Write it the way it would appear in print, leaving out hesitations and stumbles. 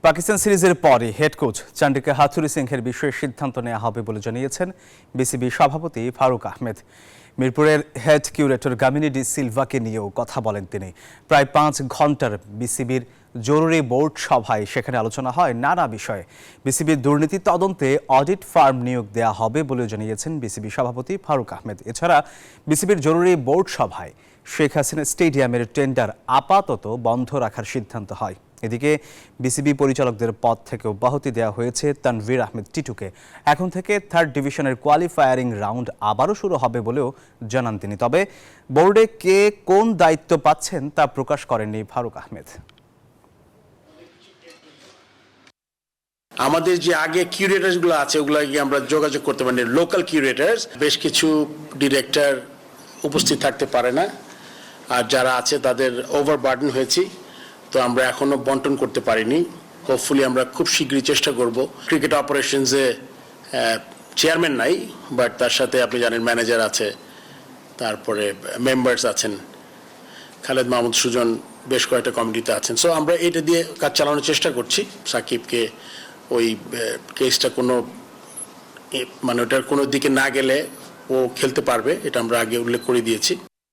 পাকিস্তান সিরিজের পরই head coach Chandika হাথুরুসিংহের সিংহের বিষয়ে সিদ্ধান্ত নেওয়া হবে বলে জানিয়েছেন বিসিবি সভাপতি ফারুক আহমেদ। মিরপুরের হেড কিউরেটর গামিনী ডি সিলভাকে নিয়েও কথা বলেন তিনি। প্রায় 5 ঘন্টার বিসিবির জরুরি বোর্ড সভায় সেখানে আলোচনা হয় নানা বিষয়ে। বিসিবির দুর্নীতি তদন্তে অডিট ফার্ম নিয়োগ দেওয়া হবে বলে জানিয়েছেন বিসিবি সভাপতি ফারুক আহমেদ। এছাড়া বিসিবির জরুরি বোর্ড সভায় শেখ হাসিনা স্টেডিয়ামের টেন্ডার আপাতত বন্ধ রাখার সিদ্ধান্ত হয়। এদিকে বিসিবি পরিচালকদের পদ থেকে অব্যাহতি দেওয়া হয়েছে তানভীর আহমেদ টিটুকে। এখন থেকে 3rd ডিভিশনের কোয়ালিফায়ারিং রাউন্ড আবারও শুরু হবে বলেও জানান তিনি। তবে বোর্ডে কে কোন দায়িত্ব পাচ্ছেন তা প্রকাশ করেননি ফারুক আহমেদ। আমাদের যে আগে কিউরেটার্স গুলো আছে ওগুলো গিয়ে আমরা যোগাযোগ করতে পারি। লোকাল কিউরেটার্স বেশ কিছু ডিরেক্টর উপস্থিত থাকতে পারে না, আর যারা আছে তাদের ওভারবার্ডেন হয়েছি, তো আমরা এখনো বন্টন করতে পারিনি। হোপফুলি আমরা খুব শীঘ্রই চেষ্টা করব। ক্রিকেট অপারেশনসে চেয়ারম্যান নাই, বাট তার সাথে আপনি জানেন ম্যানেজার আছে, তারপরে মেম্বার্স আছেন, খালেদ মাহমুদ সুজন বেশ কয়েকটা কমিটিতে আছেন। সো আমরা এটা দিয়ে কাজ চালানোর চেষ্টা করছি। সাকিবকে ওই কেসটা কোনো ওটার কোনো দিকে না গেলে ও খেলতে পারবে, এটা আমরা আগে উল্লেখ করে দিয়েছি।